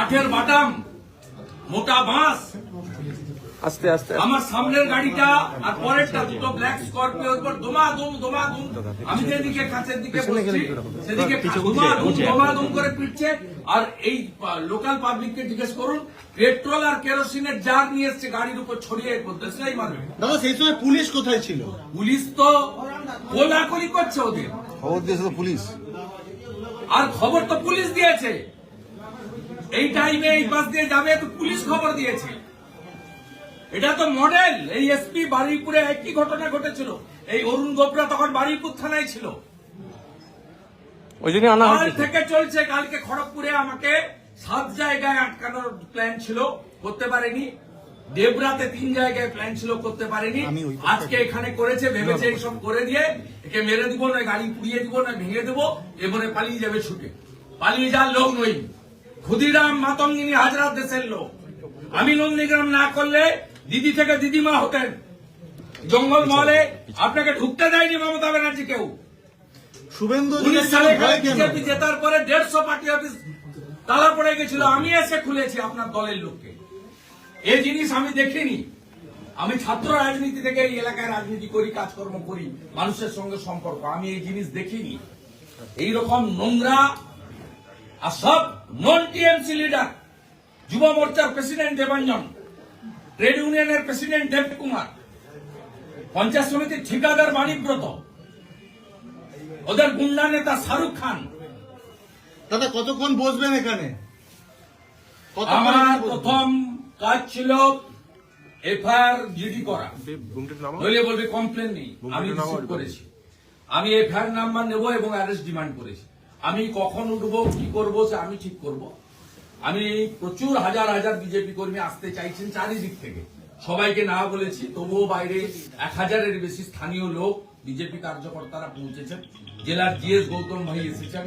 কাঠের বাটাম, মোটা বাঁশ, আস্তে আস্তে আমার সামনের গাড়িটা আর পরেরটা দুটো ব্ল্যাক স্করপিওর উপর দমাদম। আমি যেদিকে কাছের দিকে বসছি সেদিকে দমাদম করে পিটছে। আর এই লোকাল পাবলিককে জিজ্ঞেস করুন, পেট্রোল আর কেরোসিনের জার নিয়ে এসছে গাড়ির উপর ছড়িয়ে দেশলাই মারবে। দাদা সেই সময় পুলিশ কোথায় ছিল? পুলিশ তো কোলাকুলি করছে, ওদের খবর দিয়েছে তো পুলিশ। আর খবর তো পুলিশ দিয়েছে, এই টাইমে এই বাস দিয়ে যাবে তো পুলিশ খবর দিয়েছে। এটা তো মডেল। এই এসপি বারুইপুরে একই ঘটনা ঘটেছিল। এই অরুণ গোবরা তখন বারুইপুর থানায় ছিল। ওই জন্য আনা কাল হয়েছে। থেকে চলছে। কালকে খড়গপুরে আমাকে 7 জায়গায় আটকানোর প্ল্যান ছিল, করতে পারেনি। দেবরাতে 3 জায়গায় প্ল্যান ছিল, করতে পারেনি। আজকে এখানে করেছে, ভেবেছে এইসব করে দিয়ে একে মেরে দিব, নয় গাড়ি পুড়িয়ে দিব, নয় ভেঙে দেবো, এবারে পালিয়ে যাবে ছুটে। পালিয়ে যাওয়ার লোক নই। ক্ষুদিরাম মাতঙ্গিনী হাজরা দেশের লোক। আমি নন্দীগ্রাম না করলে দিদি থেকে দিদিমা হতেন। জঙ্গল মহলে আপনাকে ঢুকতে দেয়নি মমতা ব্যানার্জি কেউ। শুভেন্দু 19 সালে বিজেপি জেতার পরে 150 পার্টি অফিস তালা পড়ে গেছিল, আমি এসে খুলেছি আপনার দলের লোককে। এই জিনিস আমি দেখিনি। আমি ছাত্র রাজনীতি থেকে এই এলাকায় রাজনীতি করি, কাজকর্ম করি, মানুষের সঙ্গে সম্পর্ক। আমি এই জিনিস দেখিনি। এইরকম নোংরা আর সব নন টিএমসি লিডার, যুব মোর্চার প্রেসিডেন্ট দেবাঞ্জন, ট্রেড ইউনিয়নের প্রেসিডেন্ট দেবকুমার, পঞ্চায়েত সমিতির ঠিকাদার মানিকব্রত, ওদের গুন্ডা নেতা শাহরুখ খান। দাদা কতক্ষণ বসবেন এখানে? আমার প্রথম কাজ ছিল এফআইআর জিডি করা, নইলে বলবে কমপ্লেন নেই। আমি রিসিভ করেছি। আমি এফআইআর নাম্বার নেব এবং অ্যারেস্ট ডিমান্ড করেছি। আমি কখন উঠবো, কি করবো, সে আমি ঠিক করব। আমি প্রচুর হাজার হাজার বিজেপি কর্মী আসতে চাইছেন চারিদিক থেকে, সবাইকে না বলেছি, তবুও বাইরে 1000-এর বেশি স্থানীয় লোক বিজেপি কার্যকর্তারা পৌঁছেছেন। জেলার জিএস গৌতম ভাই এসেছেন,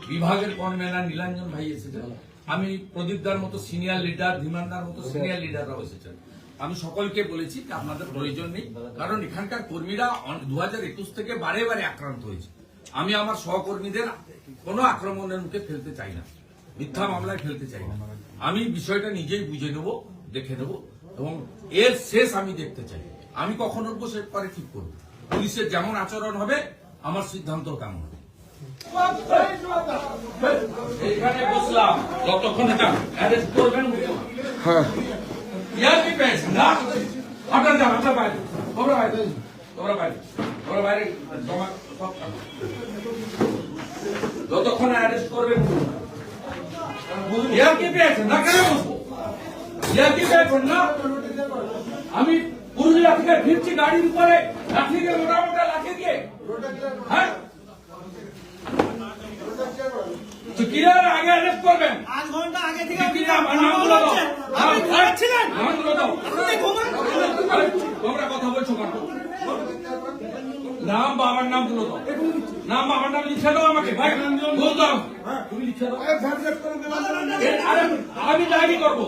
বিভাগের কনভেনার নীলাঞ্জন ভাই এসেছেন, আমি প্রদীপদার মতো সিনিয়র লিডার, ধীমানদার মতো সিনিয়র লিডাররাও এসেছেন। আমি সকলকে বলেছি যে আপনাদের প্রয়োজন নেই, কারণ এখানকার কর্মীরা 2021 থেকে বারে বারে আক্রান্ত হয়েছে। আমি আমার সহকর্মীদের কোনো আক্রমণের মুখে ফেলতে চাই না, মিথ্যা মামলায় ফেলতে চাই না। আমি বিষয়টা নিজেই বুঝে নেব, দেখে নেব এবং এর শেষ আমি দেখতে চাই। আমি কখন উঠবো সে পরে ঠিক করবো। পুলিশের যেমন আচরণ হবে আমার সিদ্ধান্ত কেমন হবে। এইখানে বসলাম, যতক্ষণ এটা অ্যারেস্ট করবেন ইয়ার কি পেয়েছেন না আপনার যান, আপনার বাইরে, তোমরা বাইরে, তোমরা বাইরে, তোমরা বাইরে জমা সব যতক্ষণ অ্যারেস্ট করবেন। ইয়ার কি পেয়েছেন না, কেন বসবো? ইয়ার কি পেয়েছেন না? আমি পুরুলিয়া থেকে ফিরছি গাড়ির উপরে লাঠি দিয়ে, মোটা লাঠি দিয়ে। হ্যাঁ, কিরার আগে অ্যারেস্ট করবেন। 8 ঘন্টা আগে থেকে নামগুলো দাও। তোমরা কথা বলছো কেন? নাম বাবার নাম গুলো দাও, নাম বাবার নাম লিখে দাও আমাকে। ভাই বলতাম তুমি লিখে দাও। আমি ডায়েরি করবো।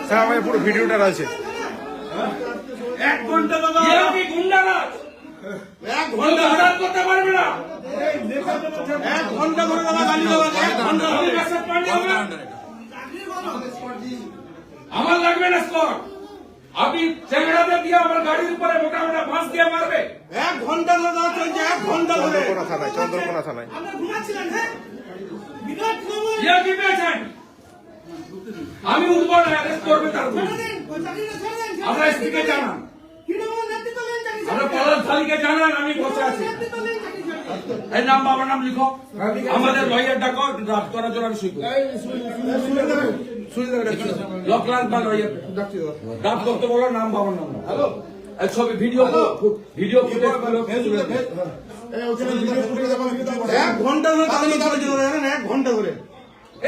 স্যার আমার পুরো ভিডিওটা রয়েছে। 1 ঘন্টা দাদা, কি গুন্ডারাজ 1 ঘন্টা অর্ডার করতে পারবে না। 1 ঘন্টা ধরে দাদা গালি দেওয়া, 1 ঘন্টা ধরে মেসেজ পাঠিয়ে হবে। আমার লাগবে না স্কট। আপনি চেংড়াতে দিয়ে আমার গাড়ির উপরে মোটা মোটা বাঁশ দিয়ে মারবে। 1 ঘন্টা ধরে দাদা চলছে, 1 ঘন্টা ধরে। চন্দ্রকোনা থানায় আমরা ঘুমাচ্ছিলেন। হ্যাঁ, বিরাট খবর। ইয়া কি পেয়েছেন? আমি উঠবো না, অ্যারেস্ট করবে তার পুলিশ। আমরা এসপিকে জানান, আমরা পলাশ থালিকে জানান আমি বসে আছি। এই নাম বাবার নাম লিখো, আমাদের লয়ার ডাকো, ড্রাফট করার জন্য আমি সই করি। লকলান বা লয়ার ড্রাফট করতে বলো, নাম বাবার নাম। হ্যালো, ছবি ভিডিও ভিডিও ফুটেজ 1 ঘন্টা ধরে দাঁড়িয়ে চলছিল, জানেন? 1 ঘন্টা ধরে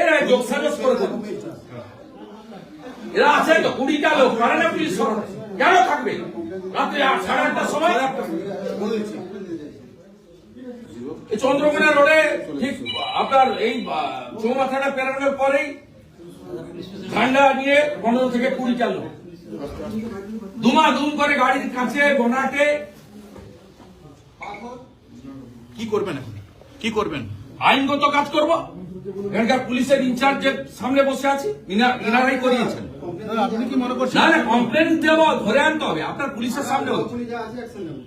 এরা যোগ সাজস করে দেবে। এরা আছে তো 20টা লোক, পারে না পুলিশ সরানো? কেন থাকবে? রাত্রে 8:30টার সময় চন্দ্রকোনা রোডে ঠিক আপনার এই চৌমাথাটা পেরানোর পরেই ঠান্ডা নিয়ে 15 থেকে 20টা লোক দুম করে গাড়ির কাছে বনাটে। কি করবেন এখন? কি করবেন? আইনগত কাজ করব। এখানকার পুলিশের ইনচার্জের সামনে বসে আছি, ইনারাই করিয়েছেন। আপনি কি মনে করছেন? না না, কমপ্লেন দেবো, ধরে আনতে হবে, আপনার পুলিশের সামনে হচ্ছে।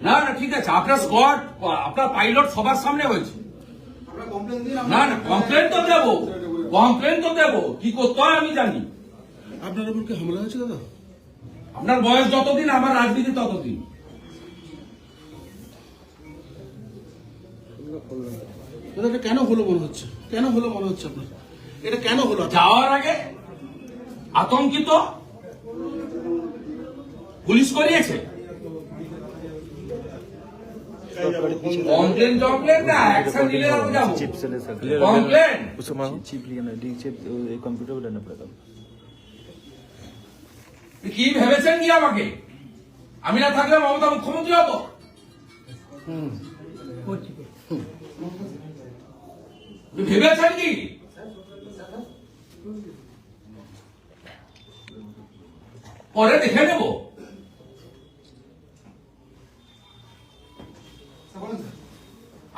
না না, ঠিক আছে, আপনার স্কোয়াড, আপনার পাইলট সবার সামনে হয়েছে। না না, কমপ্লেন তো দেবো, কমপ্লেন তো দেবো, কি করতে হয় আমি জানি। আপনার উপর কি হামলা হয়েছে দাদা? আপনার বয়স যতদিন, আমার রাজনীতি ততদিন। দাদা এটা কেন হলো মনে হচ্ছে? কেন হলো মনে হচ্ছে আপনার? এটা কেন হলো? যাওয়ার আগে আতঙ্কিত পুলিশ করিয়েছে। কমপ্লেন টমপ্লেন না, অ্যাকশন নিলে আমি যাবো। কমপ্লেন कंप्यूटर को डालना पड़ेगा। কি ভেবেছেন কি আমাকে? আমি না থাকলে মমতা মুখ্যমন্ত্রী হবো? ভেবেছেন কি? পরে দেখে নেব।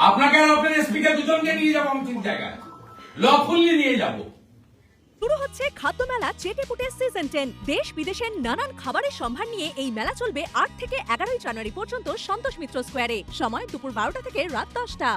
আপনাকে আর আপনার এসপিকে দুজনকে নিয়ে যাবো আমি ঠিক জায়গায়, লফুল্লি নিয়ে যাবো। শুরু হচ্ছে খাদ্য মেলা চেটেপুটে সিজন 10। দেশ বিদেশের নানান খাবারের সম্ভার নিয়ে এই মেলা চলবে 8 থেকে 11 জানুয়ারি পর্যন্ত সন্তোষ মিত্র স্কোয়ারে। সময় দুপুর 12টা থেকে রাত 10টা।